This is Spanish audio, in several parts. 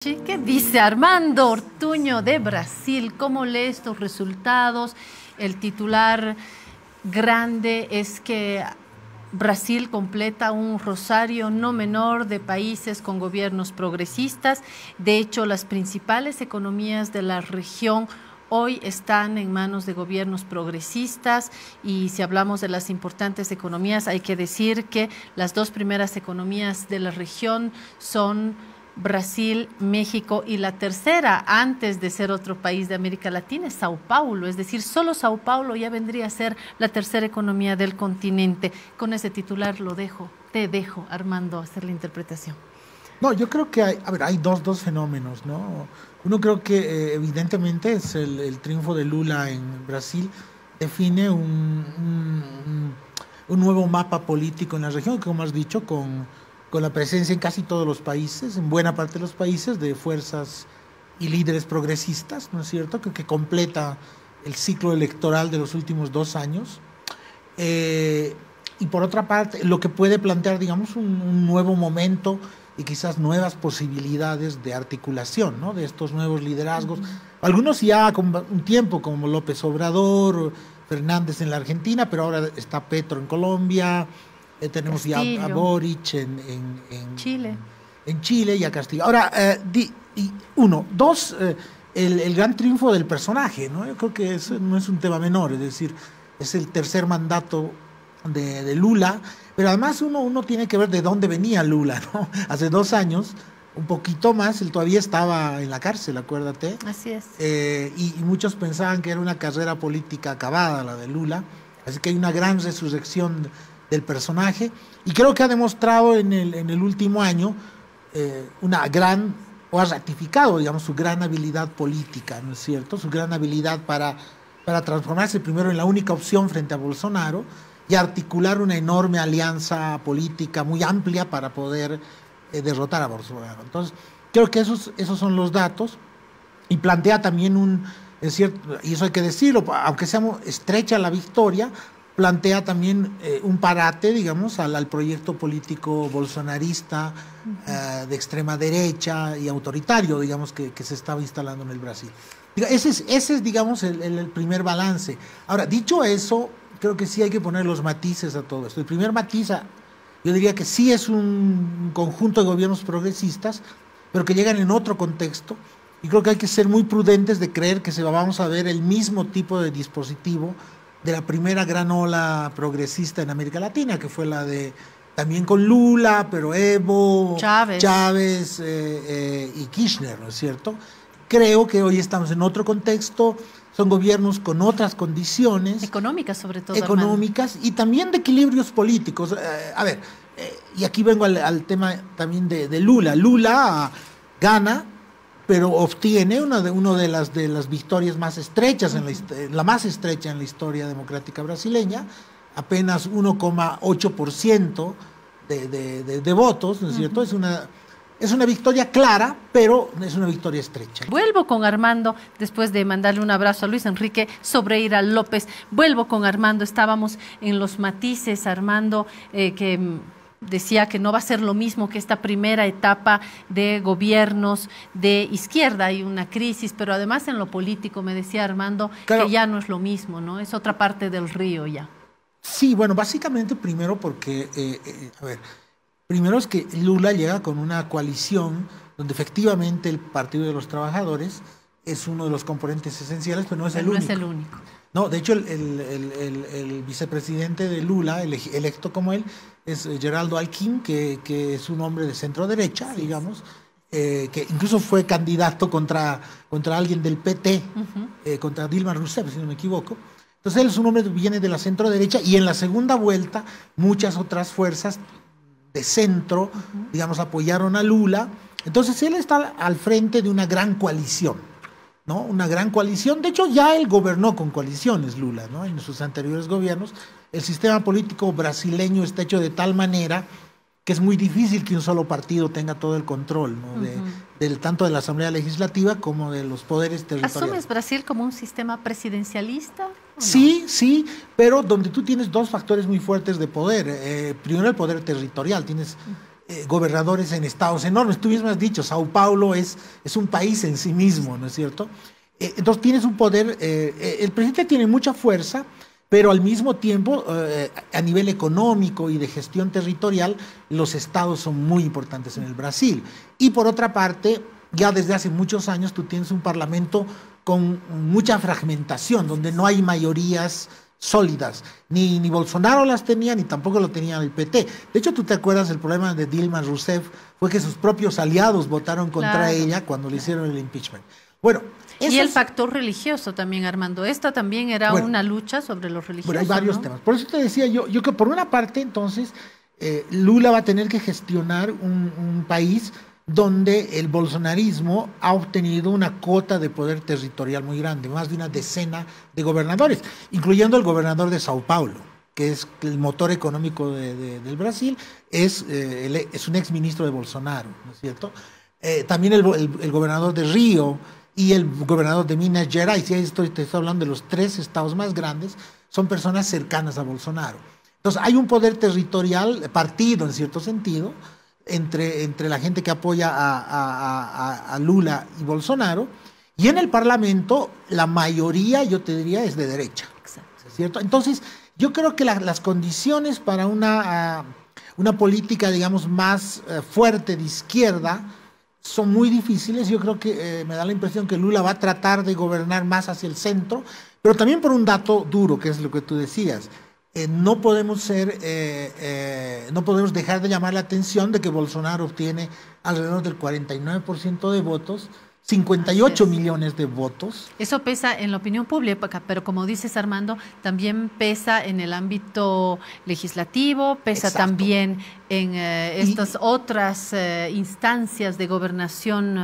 ¿Qué dice Armando Ortuño de Brasil? ¿Cómo lee estos resultados? El titular grande es que Brasil completa un rosario no menor de países con gobiernos progresistas. De hecho, las principales economías de la región hoy están en manos de gobiernos progresistas, y si hablamos de las importantes economías, hay que decir que las dos primeras economías de la región son Brasil, México, y la tercera, antes de ser otro país de América Latina, es Sao Paulo. Es decir, solo Sao Paulo ya vendría a ser la tercera economía del continente. Con ese titular te dejo, Armando, hacer la interpretación. No, yo creo que hay dos fenómenos, ¿no? Uno, creo que evidentemente es el triunfo de Lula en Brasil, define un nuevo mapa político en la región, como has dicho, con la presencia en casi todos los países, en buena parte de los países, de fuerzas y líderes progresistas, ¿no es cierto?, que completa el ciclo electoral de los últimos 2 años. Y por otra parte, lo que puede plantear, digamos, un nuevo momento y quizás nuevas posibilidades de articulación, ¿no?, de estos nuevos liderazgos. Algunos ya con un tiempo, como López Obrador, Fernández en la Argentina, pero ahora está Petro en Colombia. Tenemos Castillo. Ya a Boric en Chile. En Chile y a Castillo. Ahora, dos, el gran triunfo del personaje, ¿no? Yo creo que eso no es un tema menor, es decir, es el tercer mandato de Lula, pero además uno tiene que ver de dónde venía Lula, ¿no? Hace 2 años, un poquito más, él todavía estaba en la cárcel, acuérdate. Así es. Y muchos pensaban que era una carrera política acabada la de Lula, así que hay una gran resurrección del personaje, y creo que ha demostrado en el último año o ha ratificado, digamos, su gran habilidad política, ¿no es cierto?, su gran habilidad para transformarse primero en la única opción frente a Bolsonaro y articular una enorme alianza política muy amplia para poder derrotar a Bolsonaro. Entonces, creo que esos son los datos, y plantea también es cierto, y eso hay que decirlo, aunque sea estrecha la victoria, plantea también un parate, digamos, al proyecto político bolsonarista de extrema derecha y autoritario, digamos, que se estaba instalando en el Brasil. Ese es digamos, el primer balance. Ahora, dicho eso, creo que sí hay que poner los matices a todo esto. El primer matiz, yo diría que sí es un conjunto de gobiernos progresistas, pero que llegan en otro contexto, y creo que hay que ser muy prudentes de creer que vamos a ver el mismo tipo de dispositivo de la primera gran ola progresista en América Latina, que fue la de, también con Lula, pero Evo, Chávez y Kirchner, ¿no es cierto? Creo que hoy estamos en otro contexto, son gobiernos con otras condiciones. Económicas, sobre todo. Económicas, Armando. Y también de equilibrios políticos. Y aquí vengo al tema también de Lula. Lula gana, pero obtiene una de las victorias más estrechas, la más estrecha en la historia democrática brasileña, apenas 1,8% de votos, ¿no es cierto? Es una victoria clara, pero es una victoria estrecha. Vuelvo con Armando, después de mandarle un abrazo a Luis Enrique Sobreira López. Vuelvo con Armando, estábamos en los matices, Armando, que decía que no va a ser lo mismo que esta primera etapa de gobiernos de izquierda. Hay una crisis, pero además en lo político, me decía Armando, claro, que ya no es lo mismo, ¿no? Es otra parte del río ya. Sí, bueno, básicamente primero porque, primero es que Lula llega con una coalición donde efectivamente el Partido de los Trabajadores es uno de los componentes esenciales, pero no es el único. No es el único. No, de hecho, el vicepresidente de Lula, electo como él, es Geraldo Alckmin, que es un hombre de centro derecha, digamos, que incluso fue candidato contra alguien del PT, contra Dilma Rousseff, si no me equivoco. Entonces él es un hombre que viene de la centro derecha, y en la segunda vuelta muchas otras fuerzas de centro, digamos, apoyaron a Lula. Entonces él está al frente de una gran coalición, ¿no? Una gran coalición. De hecho, ya él gobernó con coaliciones, Lula, ¿no? En sus anteriores gobiernos. El sistema político brasileño está hecho de tal manera que es muy difícil que un solo partido tenga todo el control, ¿no? Tanto de la Asamblea Legislativa como de los poderes territoriales. ¿Asumes Brasil como un sistema presidencialista? Sí, sí, pero donde tú tienes dos factores muy fuertes de poder. Primero, el poder territorial. Tienes gobernadores en estados enormes. Tú mismo has dicho, Sao Paulo es un país en sí mismo, ¿no es cierto? Entonces tienes un poder, el presidente tiene mucha fuerza, pero al mismo tiempo, a nivel económico y de gestión territorial, los estados son muy importantes en el Brasil. Y por otra parte, ya desde hace muchos años tú tienes un parlamento con mucha fragmentación, donde no hay mayorías sólidas. Ni Bolsonaro las tenía, ni tampoco lo tenía el PT. De hecho, tú te acuerdas, el problema de Dilma Rousseff fue que sus propios aliados votaron contra ella cuando le hicieron el impeachment. Bueno, y el factor religioso también, Armando. Esta también era una lucha sobre los religiosos. Bueno, hay varios temas. Por eso te decía yo que por una parte, entonces, Lula va a tener que gestionar un país donde el bolsonarismo ha obtenido una cuota de poder territorial muy grande, más de una decena de gobernadores, incluyendo el gobernador de Sao Paulo, que es el motor económico del Brasil, es un exministro de Bolsonaro, ¿no es cierto? También el gobernador de Río y el gobernador de Minas Gerais, y ahí te estoy hablando de los 3 estados más grandes, son personas cercanas a Bolsonaro. Entonces hay un poder territorial partido en cierto sentido entre la gente que apoya a Lula y Bolsonaro, y en el Parlamento la mayoría, yo te diría, es de derecha. Exacto. ¿Cierto? Entonces yo creo que las condiciones para una política, digamos, más fuerte de izquierda son muy difíciles. Yo creo que me da la impresión que Lula va a tratar de gobernar más hacia el centro, pero también por un dato duro, que es lo que tú decías. No podemos dejar de llamar la atención de que Bolsonaro obtiene alrededor del 49% de votos, 58 millones de votos. Eso pesa en la opinión pública, pero como dices, Armando, también pesa en el ámbito legislativo, pesa también en estas otras instancias de gobernación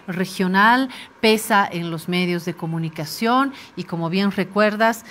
regional, pesa en los medios de comunicación, y como bien recuerdas,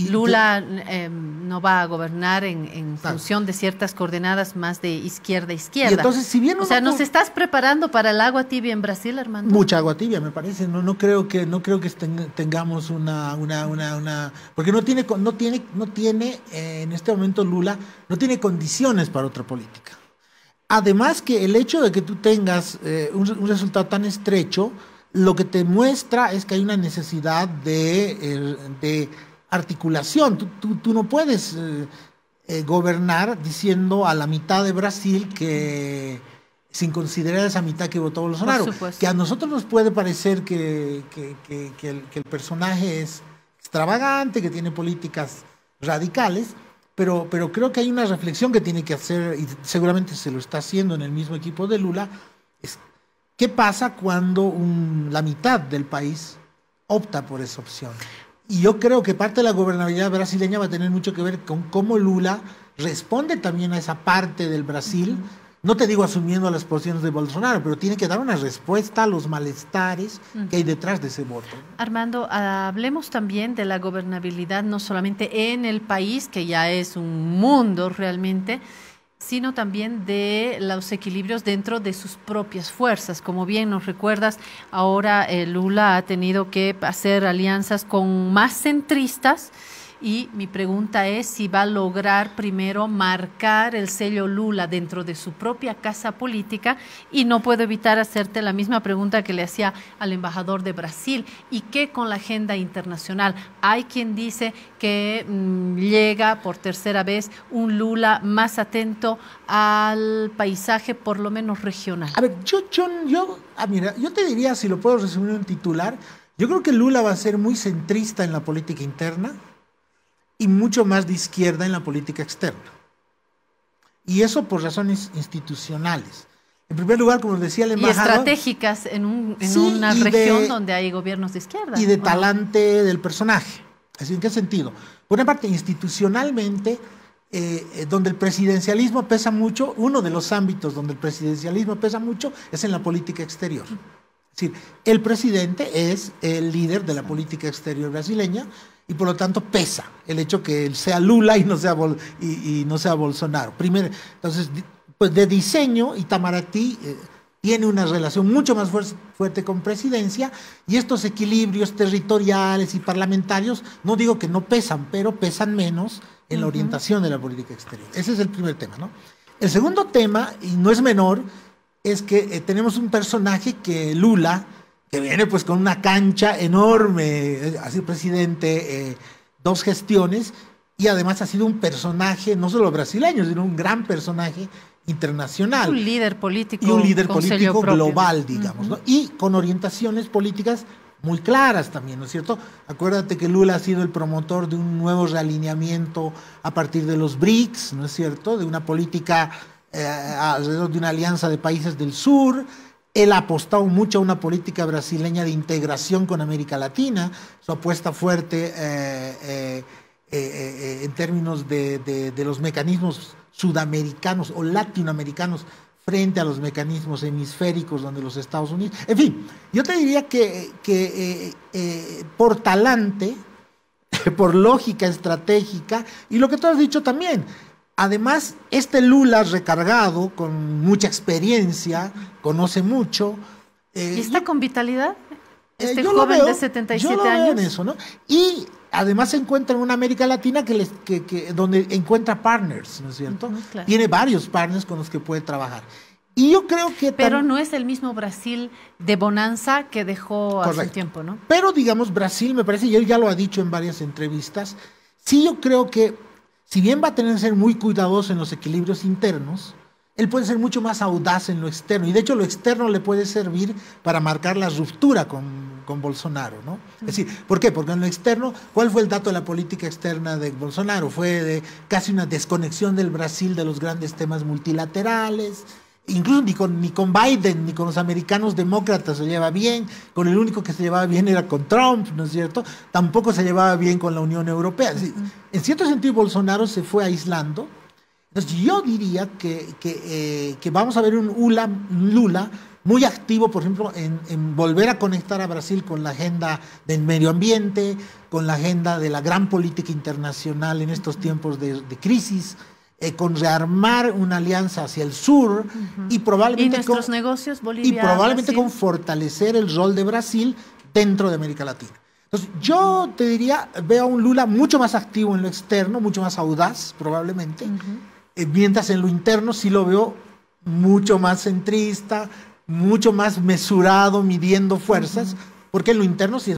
Lula no va a gobernar en función de ciertas coordenadas más de izquierda a izquierda. Y entonces, si bien ¿nos estás preparando para el agua tibia en Brasil, Armando? Mucha agua tibia, me parece. No creo que tengamos una porque no tiene en este momento Lula no tiene condiciones para otra política. Además, que el hecho de que tú tengas un resultado tan estrecho, lo que te muestra es que hay una necesidad de articulación. Tú no puedes gobernar diciendo a la mitad de Brasil que, sin considerar esa mitad que votó Bolsonaro, que a nosotros nos puede parecer que el personaje es extravagante, que tiene políticas radicales, pero creo que hay una reflexión que tiene que hacer, y seguramente se lo está haciendo en el mismo equipo de Lula, es ¿qué pasa cuando la mitad del país opta por esa opción? Y yo creo que parte de la gobernabilidad brasileña va a tener mucho que ver con cómo Lula responde también a esa parte del Brasil, no te digo asumiendo las posiciones de Bolsonaro, pero tiene que dar una respuesta a los malestares que hay detrás de ese voto. Armando, hablemos también de la gobernabilidad, no solamente en el país, que ya es un mundo realmente, sino también de los equilibrios dentro de sus propias fuerzas. Como bien nos recuerdas, ahora Lula ha tenido que hacer alianzas con más centristas, y mi pregunta es si va a lograr primero marcar el sello Lula dentro de su propia casa política, y no puedo evitar hacerte la misma pregunta que le hacía al embajador de Brasil: ¿y qué con la agenda internacional? Hay quien dice que llega por tercera vez un Lula más atento al paisaje, por lo menos regional. A ver, mira, yo te diría, si lo puedo resumir en un titular, yo creo que Lula va a ser muy centrista en la política interna y mucho más de izquierda en la política externa. Y eso por razones institucionales. En primer lugar, como decía el embajador... Y estratégicas en una región donde hay gobiernos de izquierda. Y de talante del personaje. Así, ¿en qué sentido? Por una parte, institucionalmente, donde el presidencialismo pesa mucho, uno de los ámbitos donde el presidencialismo pesa mucho es en la política exterior. Es decir, el presidente es el líder de la política exterior brasileña, y por lo tanto pesa el hecho que él sea Lula y no sea Bolsonaro. Primero, entonces, pues de diseño, Itamaraty tiene una relación mucho más fuerte con presidencia, y estos equilibrios territoriales y parlamentarios, no digo que no pesan, pero pesan menos en la orientación de la política exterior. Ese es el primer tema, ¿no? El segundo tema, y no es menor, es que tenemos un personaje que Lula, que viene pues con una cancha enorme, ha sido presidente 2 gestiones, y además ha sido un personaje, no solo brasileño, sino un gran personaje internacional. Un líder político. Y un líder con sello político propio, global, digamos, ¿no? Y con orientaciones políticas muy claras también, ¿no es cierto? Acuérdate que Lula ha sido el promotor de un nuevo realineamiento a partir de los BRICS, ¿no es cierto? De una política alrededor de una alianza de países del sur. Él ha apostado mucho a una política brasileña de integración con América Latina, su apuesta fuerte en términos de los mecanismos sudamericanos o latinoamericanos frente a los mecanismos hemisféricos donde los Estados Unidos... En fin, yo te diría que por talante, por lógica estratégica, y lo que tú has dicho también, además, este Lula recargado, con mucha experiencia, conoce mucho... ¿Y está con vitalidad? Este yo joven lo veo, de 77 yo lo veo años. en eso, ¿no? Y además se encuentra en una América Latina donde encuentra partners, ¿no es cierto? Claro. Tiene varios partners con los que puede trabajar. Y yo creo que... Pero no es el mismo Brasil de bonanza que dejó hace Correcto. tiempo, ¿no? Pero digamos, Brasil me parece, y él ya lo ha dicho en varias entrevistas, sí yo creo que, si bien va a tener que ser muy cuidadoso en los equilibrios internos, él puede ser mucho más audaz en lo externo, y de hecho lo externo le puede servir para marcar la ruptura con Bolsonaro, ¿no? Es decir, ¿por qué? Porque en lo externo, ¿cuál fue el dato de la política externa de Bolsonaro? Fue de casi una desconexión del Brasil de los grandes temas multilaterales. Incluso ni con Biden ni con los americanos demócratas se lleva bien, con el único que se llevaba bien era con Trump, ¿no es cierto? Tampoco se llevaba bien con la Unión Europea. Es decir, en cierto sentido Bolsonaro se fue aislando. Entonces yo diría que vamos a ver un Lula muy activo, por ejemplo, en volver a conectar a Brasil con la agenda del medio ambiente, con la agenda de la gran política internacional en estos tiempos de crisis, con rearmar una alianza hacia el sur y probablemente, nuestros negocios, Bolivia, y probablemente Brasil, con fortalecer el rol de Brasil dentro de América Latina. Entonces yo te diría, veo a un Lula mucho más activo en lo externo, mucho más audaz probablemente, mientras en lo interno sí lo veo mucho más centrista, mucho más mesurado, midiendo fuerzas, porque en lo interno sí es